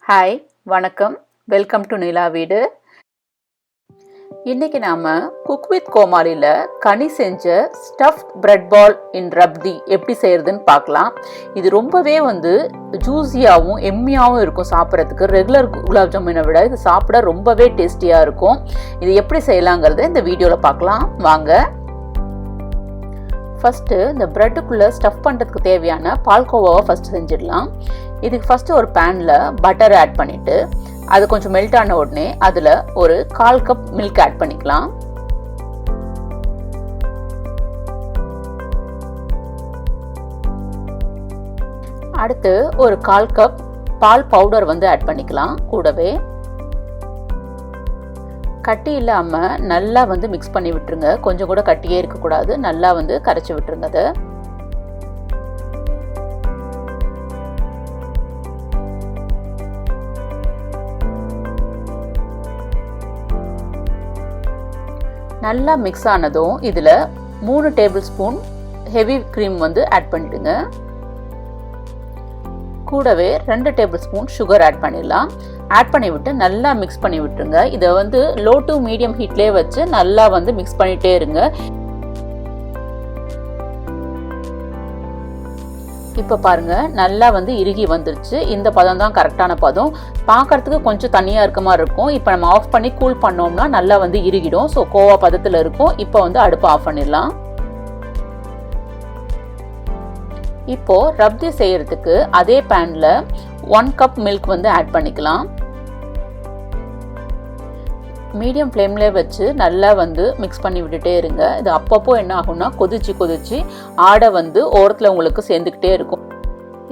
Hi வணக்கம், welcome to நிலா வீடு. இன்றைக்கி நாம் குக் வித் கோமாளியில் கனி செஞ்ச ஸ்டஃப்ட் பிரெட் பால் இன் ரப்தி எப்படி செய்கிறதுன்னு பார்க்கலாம். இது ரொம்பவே ஜூஸியாகவும் எம்மியாகவும் இருக்கும் சாப்பிட்றதுக்கு. ரெகுலர் குலாப் ஜாமுனை விட இது சாப்பிட ரொம்பவே டேஸ்டியாக இருக்கும். இது எப்படி செய்யலாங்கிறத இந்த வீடியோவில் பார்க்கலாம் வாங்க. ஃபஸ்ட்டு இந்த ப்ரெட்டுக்குள்ளே ஸ்டஃப் பண்ணுறதுக்கு தேவையான பால்கோவாவை ஃபஸ்ட்டு செஞ்சிடலாம். இதுக்கு ஃபஸ்ட்டு ஒரு பேனில் பட்டர் ஆட் பண்ணிவிட்டு அது கொஞ்சம் மெல்ட் ஆன உடனே அதில் ஒரு 1/4 கப் மில்க் ஆட் பண்ணிக்கலாம். அடுத்து ஒரு 1/4 கப் பால் பவுடர் ஆட் பண்ணிக்கலாம். கூடவே கட்டி இல்லாமல் நல்லா மிக்ஸ் பண்ணி விட்டுருங்க. கொஞ்சம் கூட கட்டியே இருக்கக்கூடாது. நல்லா கரைச்சி விட்டுருங்க. அதை நல்லா மிக்ஸ் ஆனதும் இதில் 3 tablespoon heavy cream add பண்ணிடுங்க. கூடவே 2 டேபிள் ஸ்பூன் சுகர் ஆட் பண்ணிடலாம். ஆட் பண்ணி விட்டு நல்லா மிக்ஸ் பண்ணி விட்டுருங்க. இதை லோ டு மீடியம் ஹீட்லேயே வச்சு நல்லா மிக்ஸ் பண்ணிகிட்டே இருங்க. இப்போ பாருங்கள், நல்லா இறுகி வந்துருச்சு. இந்த பதம் தான் கரெக்டான பதம். பார்க்கறதுக்கு கொஞ்சம் தண்ணியாக இருக்க மாதிரி இருக்கும். இப்போ நம்ம ஆஃப் பண்ணி கூல் பண்ணோம்னா நல்லா இறுகிடும். ஸோ கோவா பதத்தில் இருக்கும். இப்போ அடுப்பை ஆஃப் பண்ணிடலாம். இப்போ ரப்தி செய்யறதுக்கு அதே பேன்ல 1 கப் மில்க் ஆட் பண்ணிக்கலாம். மீடியம் ஃப்ளேம்ல வச்சு நல்லா மிக்ஸ் பண்ணி விட்டுட்டே இருங்க. இது அப்பப்போ என்ன ஆகும்னா கொதிச்சு ஆடை ஓரத்தில் உங்களுக்கு சேர்ந்துக்கிட்டே இருக்கும்.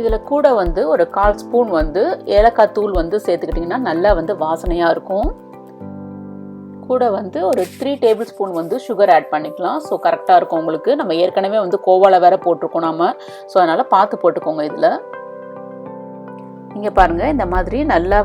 இதில் கூட ஒரு 1/4 ஸ்பூன் ஏலக்காய் தூள் சேர்த்துக்கிட்டிங்கன்னா நல்லா வாசனையாக இருக்கும். கூட ஒரு 3 டேபிள் ஸ்பூன் சுகர் ஆட் பண்ணிக்கலாம். ஸோ கரெக்டாக இருக்கும் உங்களுக்கு. நம்ம ஏற்கனவே கோவால வேற போட்டிருக்கோம் நாம. ஸோ அதனால் பார்த்து போட்டுக்கோங்க. இதில் இங்கே பாருங்கள், இந்த மாதிரி நல்லா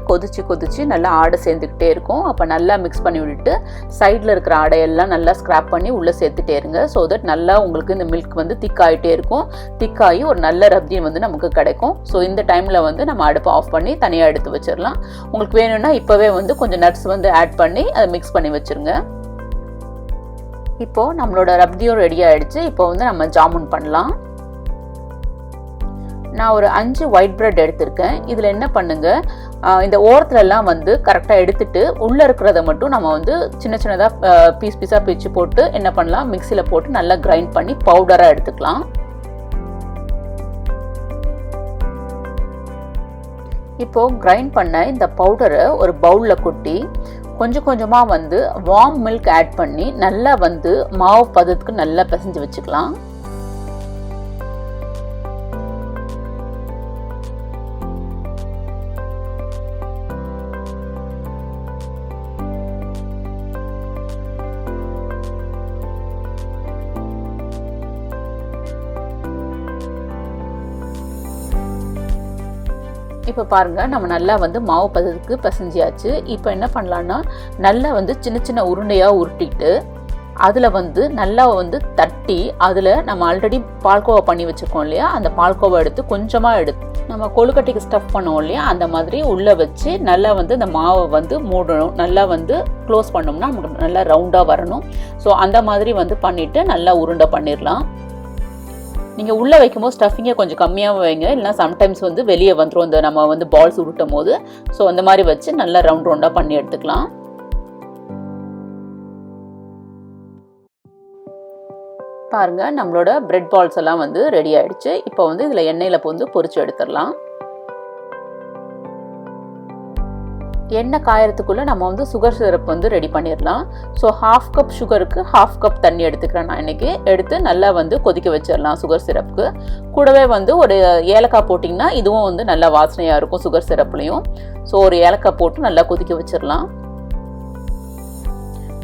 கொதிச்சு நல்லா ஆடை சேர்ந்துக்கிட்டே இருக்கும். அப்போ நல்லா மிக்ஸ் பண்ணி விட்டுட்டு சைடில் இருக்கிற ஆடையெல்லாம் நல்லா ஸ்க்ராப் பண்ணி உள்ளே சேர்த்துட்டே இருங்க. ஸோ தட் நல்லா உங்களுக்கு இந்த மில்க் திக்காகிட்டே இருக்கும். திக்காகி ஒரு நல்ல ரப்தி நமக்கு கிடைக்கும். ஸோ இந்த டைமில் நம்ம அடுப்பை ஆஃப் பண்ணி தனியாக எடுத்து வச்சிடலாம். உங்களுக்கு வேணும்னா இப்போவே கொஞ்சம் நட்ஸ் ஆட் பண்ணி அதை மிக்ஸ் பண்ணி வச்சுருங்க. இப்போது நம்மளோட ரப்தியும் ரெடி ஆகிடுச்சு. இப்போ நம்ம ஜாமுன் பண்ணலாம். நான் ஒரு 5 ஒயிட் பிரெட் எடுத்திருக்கேன். இதில் என்ன பண்ணுங்க, இந்த ஓரத்துலலாம் கரெக்டாக எடுத்துட்டு உள்ளே இருக்கிறத மட்டும் நம்ம சின்ன சின்னதாக பீஸாக பிரித்து போட்டு என்ன பண்ணலாம், மிக்சியில் போட்டு நல்லா கிரைண்ட் பண்ணி பவுடராக எடுத்துக்கலாம். இப்போது கிரைண்ட் பண்ண இந்த பவுடரை ஒரு பவுலில் கொட்டி கொஞ்சம் கொஞ்சமாக வார்ம் மில்க் ஆட் பண்ணி நல்லா மாவு பதத்துக்கு நல்லா பிசைஞ்சு வச்சுக்கலாம். இப்போ பாருங்கள், நம்ம நல்லா மாவு பதத்துக்கு பிசைஞ்சியாச்சு. இப்போ என்ன பண்ணலான்னா நல்லா சின்ன சின்ன உருண்டையாக உருட்டிட்டு அதில் நல்லா தட்டி அதில் நம்ம ஆல்ரெடி பால்கோவா பண்ணி வச்சுருக்கோம் இல்லையா, அந்த பால்கோவா எடுத்து கொஞ்சமாக எடுத்து நம்ம கொழுக்கட்டைக்கு ஸ்டஃப் பண்ணுவோம் இல்லையா, அந்த மாதிரி உள்ளே வச்சு நல்லா இந்த மாவை மூடணும். நல்லா க்ளோஸ் பண்ணோம்னா நமக்கு நல்லா ரவுண்டாக வரணும். ஸோ அந்த மாதிரி பண்ணிவிட்டு நல்லா உருண்டை பண்ணிடலாம். நீங்கள் உள்ளே வைக்கும்போது ஸ்டஃபிங்கை கொஞ்சம் கம்மியாக வைங்க, இல்லைனா சம்டைம்ஸ் வெளியே வந்துடும் இந்த நம்ம பால்ஸ் உருட்டும் போது. ஸோ அந்த மாதிரி வச்சு நல்லா ரவுண்டாக பண்ணி எடுத்துக்கலாம். பாருங்கள், நம்மளோட பிரெட் பால்ஸ் எல்லாம் ரெடி ஆகிடுச்சு. இப்போ இதில் எண்ணெயில் பொரிச்சு எடுத்துடலாம். எண்ணெய் காயறதுக்குள்ளே நம்ம சுகர் சிரப் ரெடி பண்ணிடலாம். ஸோ 1/2 கப் சுகருக்கு 1/2 கப் தண்ணி எடுத்துக்கிறேன் நான் இன்றைக்கி. எடுத்து நல்லா கொதிக்க வச்சிடலாம் சுகர் சிரப்புக்கு. கூடவே ஒரு ஏலக்காய் போட்டிங்கன்னா இதுவும் நல்லா வாசனையாக இருக்கும் சுகர் சிரப்லேயும். ஸோ ஒரு ஏலக்காய் போட்டு நல்லா கொதிக்க வச்சிடலாம்.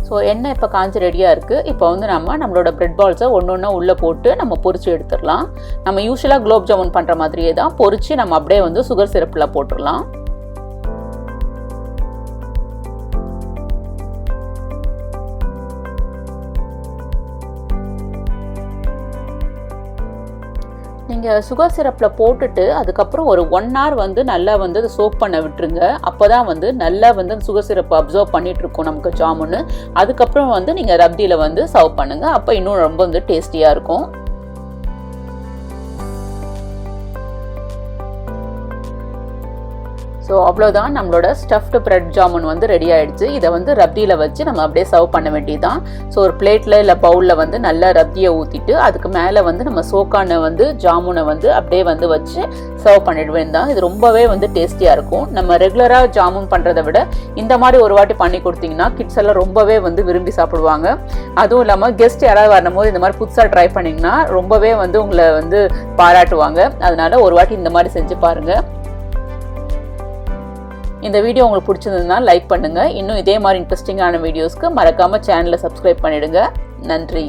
ஸோ எண்ணெய் இப்போ காஞ்சி ரெடியாக இருக்குது. இப்போ நம்மளோட பிரெட் பால்ஸை ஒன்று ஒன்றா உள்ளே போட்டு நம்ம பொரிச்சு எடுத்துடலாம். நம்ம யூஸ்வலாக குலோப் ஜாமுன் பண்ணுற மாதிரியே தான் பொரிச்சு நம்ம அப்படியே சுகர் சிரப்பில் போட்டுடலாம். நீங்கள் சுகர் சிரப்பில் போட்டுட்டு அதுக்கப்புறம் ஒரு 1 hour வந்து நல்லா வந்து அதை சோக் பண்ண விட்டுருங்க. அப்போ தான் வந்து நல்லா வந்து அந்த சுகர் சிரப்பை அப்சர்வ் பண்ணிட்டு இருக்கும் நமக்கு ஜாமுன்னு. அதுக்கப்புறம் வந்து நீங்கள் ரப்தியில் வந்து சர்வ் பண்ணுங்கள். அப்போ இன்னும் ரொம்ப வந்து டேஸ்டியாக இருக்கும். ஸோ அவ்வளோதான், நம்மளோட ஸ்டஃப்டு பிரெட் ஜாமுன் வந்து ரெடி ஆகிடுச்சு. இதை வந்து ரப்தியில் வச்சு நம்ம அப்படியே சர்வ் பண்ண வேண்டியதுதான். ஸோ ஒரு பிளேட்டில் இல்லை பவுலில் வந்து நல்லா ரப்தியை ஊற்றிட்டு அதுக்கு மேலே வந்து நம்ம சோக்கான வந்து ஜாமுனை வந்து அப்படியே வந்து வச்சு சர்வ் பண்ணிடுவேன் தான். இது ரொம்பவே வந்து டேஸ்டியாக இருக்கும். நம்ம ரெகுலராக ஜாமுன் பண்ணுறதை விட இந்த மாதிரி ஒரு வாட்டி பண்ணி கொடுத்தீங்கன்னா கிட்ஸ் எல்லாம் ரொம்பவே வந்து விரும்பி சாப்பிடுவாங்க. அதுவும் இல்லாமல் கெஸ்ட் யாராவது வரும்போது இந்த மாதிரி புதுசாக ட்ரை பண்ணிங்கன்னா ரொம்பவே வந்து உங்களை வந்து பாராட்டுவாங்க. அதனால ஒரு வாட்டி இந்த மாதிரி செஞ்சு பாருங்கள். இந்த வீடியோ உங்களுக்கு பிடிச்சிருந்ததுன்னா லைக் பண்ணுங்கள். இன்னும் இதே மாதிரி இன்ட்ரெஸ்டிங்கான வீடியோஸ்க்கு மறக்காமல் சேனலை சப்ஸ்கிரைப் பண்ணிடுங்க. நன்றி.